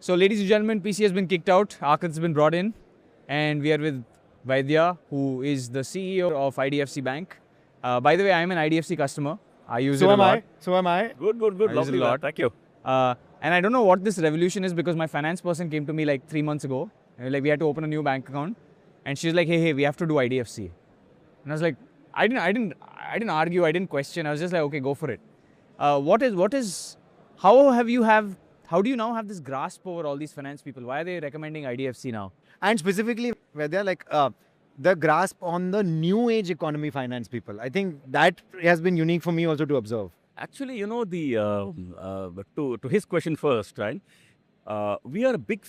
So, ladies and gentlemen, PC has been kicked out, Aakrit's been brought in, and we are with Vaidya, who is the CEO of IDFC Bank. By the way, I am an IDFC customer. I use it a lot. So am I. Good. I use it a Lovely, lot. Thank you. And I don't know what this revolution is because my finance person came to me like 3 months ago. Like we had to open a new bank account, and she's like, "Hey, we have to do IDFC." And I was like, I didn't argue, I didn't question. I was just like, okay, go for it. How do you now have this grasp over all these finance people? Why are they recommending IDFC now? And specifically, where they're like the grasp on the new age economy finance people. I think that has been unique for me also to observe. Actually, to his question first, right? We are a big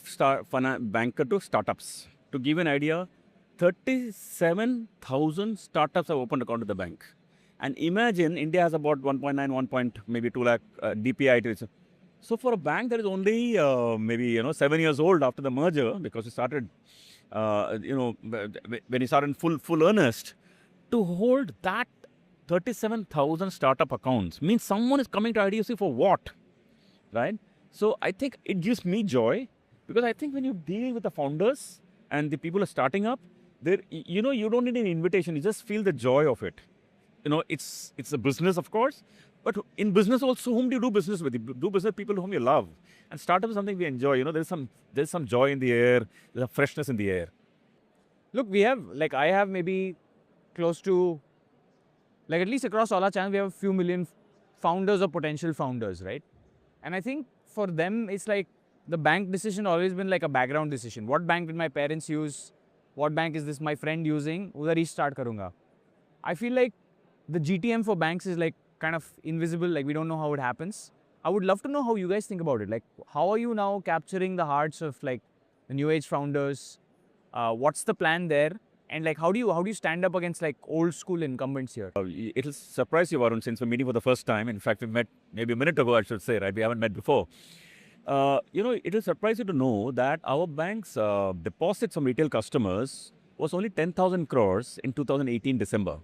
banker to startups. To give an idea, 37,000 startups have opened account at the bank. And imagine India has about 1.9, maybe 2 lakh DPI. So for a bank that is only maybe 7 years old after the merger, because it started, when it started in full earnest, to hold that 37,000 startup accounts means someone is coming to IDFC for what, right? So I think it gives me joy because I think when you're dealing with the founders and the people are starting up, you don't need an invitation. You just feel the joy of it. It's a business, of course, but in business also, whom do you do business with? You do business with people whom you love. And startup is something we enjoy. There's some joy in the air, there's a freshness in the air. Look, I have maybe close to, at least across all our channels, we have a few million founders or potential founders, right? And I think for them, it's like the bank decision always been like a background decision. What bank did my parents use? What bank is this my friend using? Udhar hi start karunga. I feel like the GTM for banks is like kind of invisible, like we don't know how it happens. I would love to know how you guys think about it. Like, how are you now capturing the hearts of like the new age founders? What's the plan there? And like, how do you stand up against like old school incumbents here? It'll surprise you, Varun, since we're meeting for the first time. In fact, we met maybe a minute ago, I should say, right? We haven't met before. It'll surprise you to know that our bank's deposits from retail customers was only 10,000 crores in 2018 December.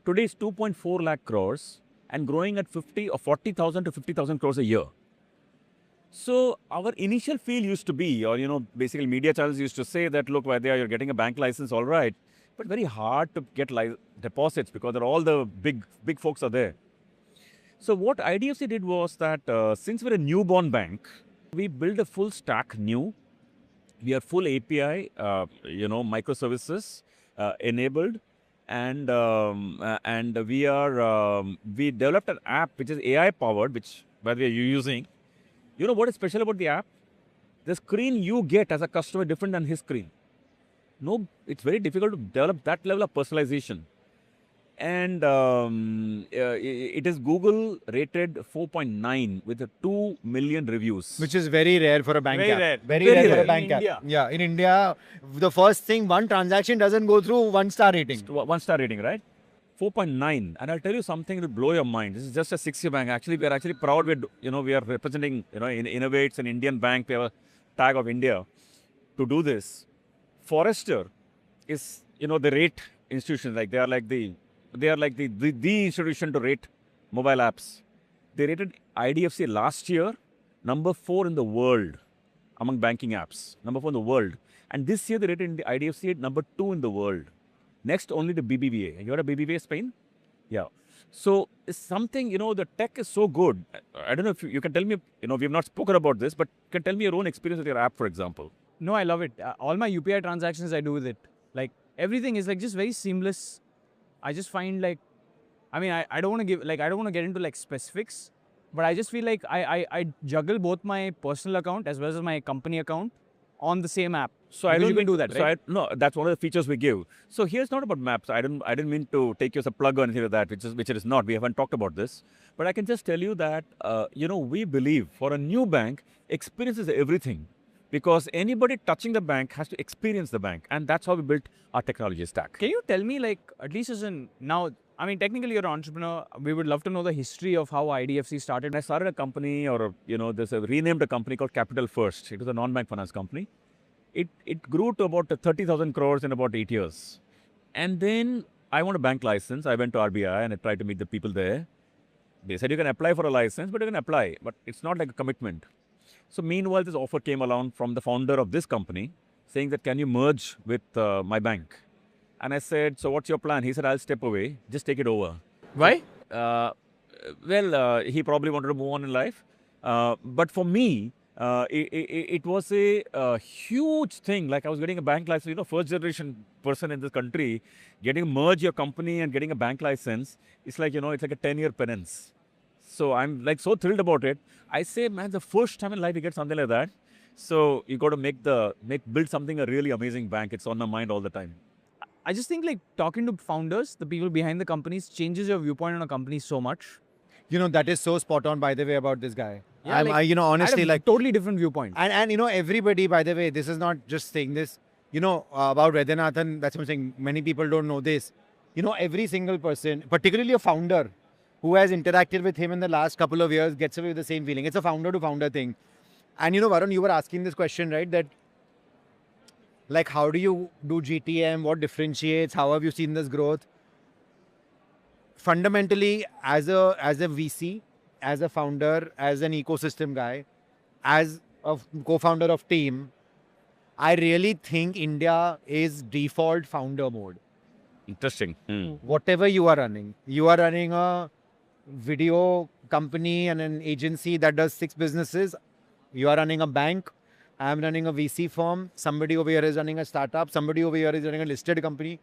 Today is 2.4 lakh crores and growing at 40,000 to 50,000 crores a year. So our initial feel used to be, or basically media channels used to say that, look, Vaidya, you're getting a bank license, all right, but very hard to get deposits because all the big folks are there. So what IDFC did was that since we're a newborn bank, we built a full stack new. We are full API, microservices enabled, and we developed an app which is AI powered, which by the way you're using. You know what is special about the app? The screen you get as a customer is different than his screen. No, it's very difficult to develop that level of personalization. And it is Google rated 4.9 with 2 million reviews. Which is very rare for a bank Very app. rare. Very Very rare for rare. a bank In app. India. Yeah, in India, the first thing, one transaction doesn't go through 1-star rating. 1-star rating, right? 4.9. And I'll tell you something that will blow your mind. This is just a 6-year bank. Actually, we are actually proud. We are representing, Innovates, an Indian bank. We have a tag of India to do this. Forrester is, the rate institution. Like they are like the institution to rate mobile apps. They rated IDFC last year number 4 in the world among banking apps. Number 4 in the world. And this year they rated the IDFC number 2 in the world. Next only to BBVA. You heard of BBVA Spain? Yeah. So it's something, the tech is so good. I don't know if you can tell me, we have not spoken about this, but you can tell me your own experience with your app, for example. No, I love it. All my UPI transactions I do with it. Like everything is like just very seamless. I just find like, I don't want to get into like specifics, but I just feel like I juggle both my personal account as well as my company account on the same app. So I don't you can do that, right? No, that's one of the features we give. So here's not about maps. I didn't mean to take you as a plug or anything like that, which it is not. We haven't talked about this, but I can just tell you that we believe for a new bank, experience is everything, because anybody touching the bank has to experience the bank, and that's how we built our technology stack. Can you tell me, like, at least technically you're an entrepreneur. We would love to know the history of how IDFC started. I started a company, renamed a company called Capital First. It was a non-bank finance company. It grew to about 30,000 crores in about 8 years. And then I want a bank license. I went to RBI and I tried to meet the people there. They said you can apply for a license, but you can apply, but it's not like a commitment. So meanwhile, this offer came along from the founder of this company saying that, can you merge with my bank? And I said, so what's your plan? He said, I'll step away. Just take it over. Why? He probably wanted to move on in life. But for me, it was a huge thing. Like, I was getting a bank license, you know, first generation person in this country, getting merge your company and getting a bank license. It's like, you know, it's like a 10-year penance. So I'm like so thrilled about it. I say, man, the first time in life you get something like that. So you got to build something a really amazing bank. It's on my mind all the time. I just think like talking to founders, the people behind the companies, changes your viewpoint on a company so much. You know, that is so spot on, by the way, about this guy. Yeah, like, you know, honestly, I had a like, totally different viewpoint. and you know, everybody, by the way, this is not just saying this, you know, about Vaidyanathan, that's what I'm saying. Many people don't know this. You know, every single person, particularly a founder who has interacted with him in the last couple of years, gets away with the same feeling. It's a founder to founder thing. And you know, Varun, you were asking this question, right? That, like, how do you do GTM? What differentiates? How have you seen this growth? Fundamentally, as a VC, as a founder, as an ecosystem guy, as a co-founder of team, I really think India is default founder mode. Interesting. Whatever you are running a video company and an agency that does 6 businesses. You are running a bank. I'm running a VC firm. Somebody over here is running a startup. Somebody over here is running a listed company.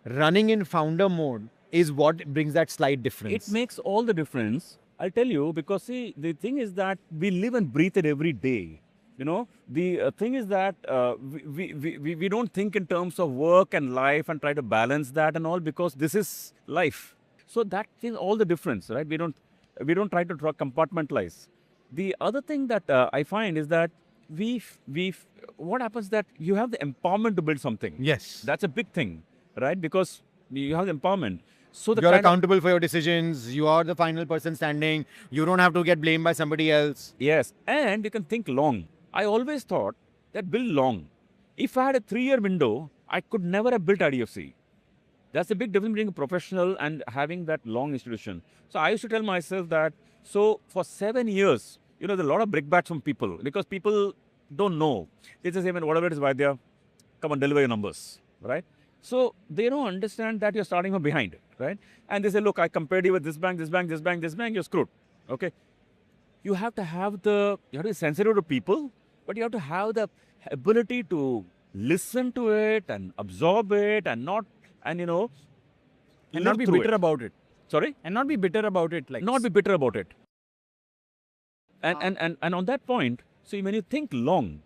Running in founder mode is what brings that slight difference. It makes all the difference. I'll tell you, because see, the thing is that we live and breathe it every day. You know, the thing is that we don't think in terms of work and life and try to balance that and all, because this is life. So that is all the difference, right? We don't try to compartmentalize. The other thing that I find is that what happens that you have the empowerment to build something. Yes. That's a big thing, right? Because you have the empowerment. So You're accountable for your decisions. You are the final person standing. You don't have to get blamed by somebody else. Yes, and you can think long. I always thought that build long. If I had a 3-year window, I could never have built IDFC. That's the big difference between a professional and having that long institution. So I used to tell myself that, so for 7 years, you know, there's a lot of brickbats from people, because people don't know. They just say, man, whatever it is, Vaidya, come on, deliver your numbers, right? So they don't understand that you're starting from behind, right? And they say, look, I compared you with this bank, this bank, this bank, this bank, you're screwed, okay? You have to be sensitive to people, but you have to have the ability to listen to it and absorb it and not And not be bitter about it. Sorry? And not be bitter about it. Like Not be bitter about it. And on that point, so when you think long,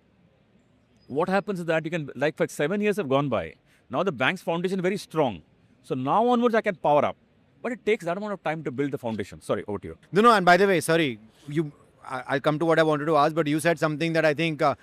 what happens is that you can, like, for 7 years have gone by. Now the bank's foundation is very strong. So now onwards I can power up. But it takes that amount of time to build the foundation. Sorry, over to you. No, and by the way, sorry, I'll come to what I wanted to ask, but you said something that I think I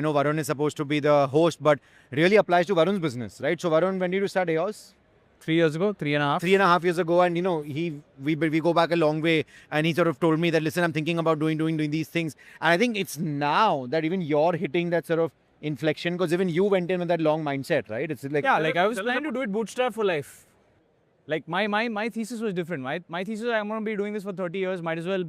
know Varun is supposed to be the host, but really applies to Varun's business, right? So Varun, when did you start EOS? 3 years ago, 3.5. 3.5 years ago, and you know, we go back a long way, and he sort of told me that, listen, I'm thinking about doing these things. And I think it's now that even you're hitting that sort of inflection, because even you went in with that long mindset, right? It's like, Yeah, like I was planning to do it bootstrap for life. Like my thesis was different. My thesis, I'm going to be doing this for 30 years. Might as well,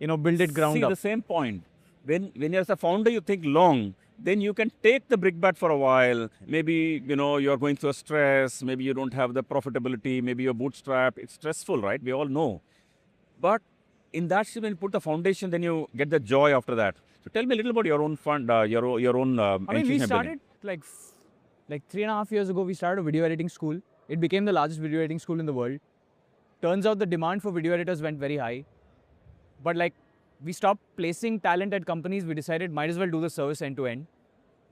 build it ground up. See, the same point. When you're as a founder, you think long, then you can take the brickbat for a while. Maybe, you're going through a stress. Maybe you don't have the profitability. Maybe you're bootstrap. It's stressful, right? We all know. But in that, when you put the foundation, then you get the joy after that. So tell me a little about your own fund, your own. We started like 3.5 years ago. We started a video editing school. It became the largest video editing school in the world. Turns out the demand for video editors went very high. But we stopped placing talent at companies. We decided might as well do the service end to end.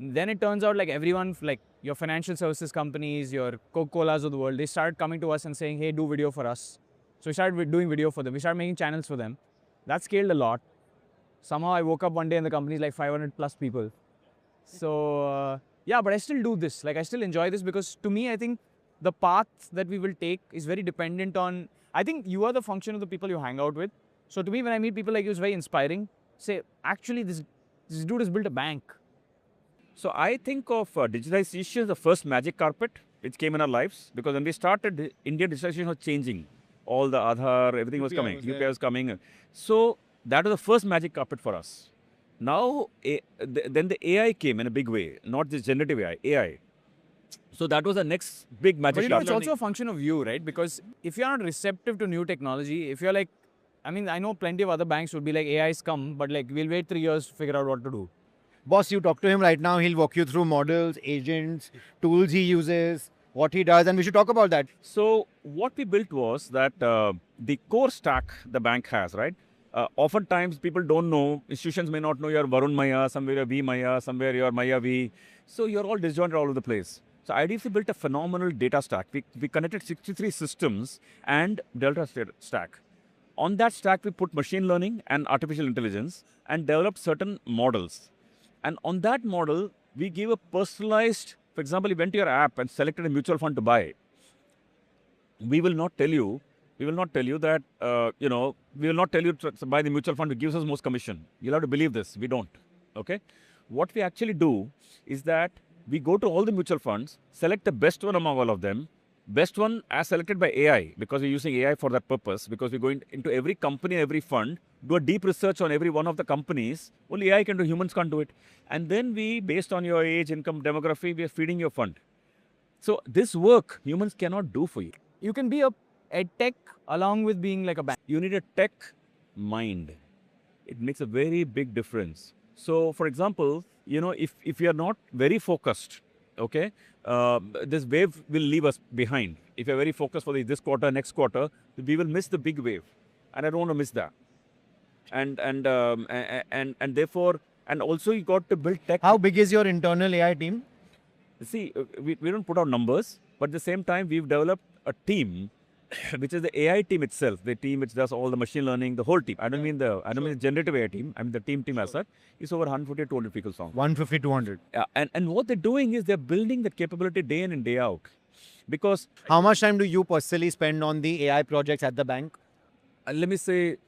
Then it turns out everyone, your financial services companies, your Coca-Colas of the world, they started coming to us and saying, hey, do video for us. So we started doing video for them. We started making channels for them. That scaled a lot. Somehow I woke up one day and the company is 500 plus people. So yeah, but I still do this. I still enjoy this, because to me, I think the path that we will take is very dependent on, I think you are the function of the people you hang out with. So to me, when I meet people like you, it's very inspiring. Say, actually, this dude has built a bank. So I think of digitization as the first magic carpet which came in our lives, because when we started, India digitization was changing. All the Aadhaar, everything was coming. UPI was coming. So that was the first magic carpet for us. Now, then the AI came in a big way, not this generative AI, AI. So that was the next big magic But you know, carpet. it's also a function of you, right? Because if you're not receptive to new technology, if you're like, I mean, I know plenty of other banks would be like, AI's come, but like, we'll wait 3 years to figure out what to do. Boss, you talk to him right now. He'll walk you through models, agents, tools he uses, what he does, and we should talk about that. So what we built was that the core stack the bank has, right? Oftentimes people don't know, institutions may not know you're Varun Maya, somewhere you're V Maya, somewhere you're Maya V. So you're all disjointed all over the place. So IDFC built a phenomenal data stack. We connected 63 systems and Delta stack. On that stack, we put machine learning and artificial intelligence and developed certain models. And on that model, we give a personalized, for example, you went to your app and selected a mutual fund to buy. We will not tell you that, we will not tell you to buy the mutual fund which gives us most commission. You'll have to believe this. We don't. Okay? What we actually do is that we go to all the mutual funds, select the best one among all of them, best one as selected by AI, because we're using AI for that purpose, because we're going into every company, every fund, do a deep research on every one of the companies. Only AI can do, humans can't do it. And then we, based on your age, income, demography, we are feeding your fund. So this work, humans cannot do for you. You can be a tech along with being like a bank. You need a tech mind. It makes a very big difference. So, for example, if you are not very focused, okay, this wave will leave us behind. If you're very focused for this quarter, next quarter, we will miss the big wave, and I don't want to miss that. And therefore, and also you got to build tech. How big is your internal AI team? See, we don't put out numbers, but at the same time, we've developed a team, which is the AI team itself, the team which does all the machine learning, the whole team. I don't mean the generative AI team. I mean the team as such. It's over 150, 200 people strong. 150, 200. Yeah, and what they're doing is they're building that capability day in and day out. Because how much time do you personally spend on the AI projects at the bank? Let me say,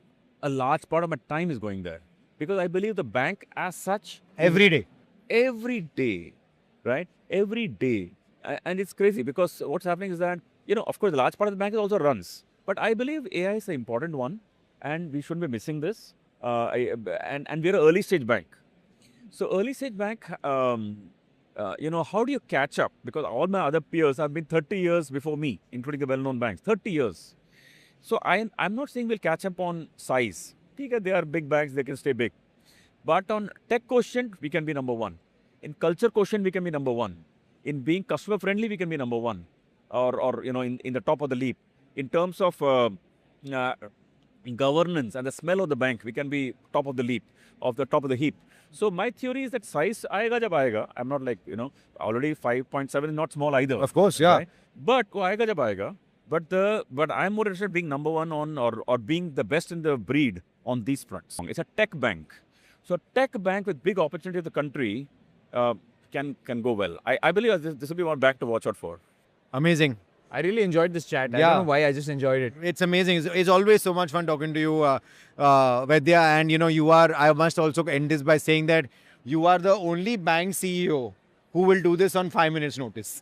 a large part of my time is going there. Because I believe the bank as such... Every day. Every day, right? Every day. And it's crazy because what's happening is that, of course, the large part of the bank also runs. But I believe AI is an important one and we shouldn't be missing this. And we're an early stage bank. So early stage bank, how do you catch up? Because all my other peers have been 30 years before me, including the well-known banks, 30 years. So I'm not saying we'll catch up on size. They are big banks, they can stay big. But on tech quotient, we can be number one. In culture quotient, we can be number one. In being customer friendly, we can be number one. Or in the top of the leap. In terms of governance and the smell of the bank, we can be top of the leap, of the top of the heap. So my theory is that size aayega jab aayega. I'm not like, already 5.7 is not small either. Of course, yeah. Right? But aayega jab aayega. But I'm more interested in being number one on or being the best in the breed on these fronts. It's a tech bank. So a tech bank with big opportunity of the country can go well. I believe this will be one bank to watch out for. Amazing. I really enjoyed this chat. I Yeah. don't know why, I just enjoyed it. It's amazing. It's always so much fun talking to you, Vaidya. And I must also end this by saying that you are the only bank CEO who will do this on 5 minutes notice.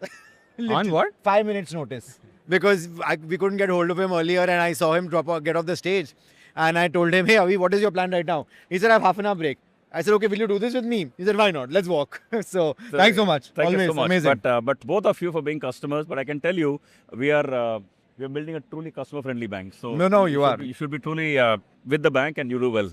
On what? 5 minutes notice. Because we couldn't get hold of him earlier and I saw him get off the stage. And I told him, hey, Avi, what is your plan right now? He said, I have half an hour break. I said, okay, will you do this with me? He said, why not? Let's walk. So thanks so much. Thank Always you so much. Amazing. But both of you for being customers. But I can tell you, we are building a truly customer-friendly bank. So No, you are. You should be truly with the bank and you do well.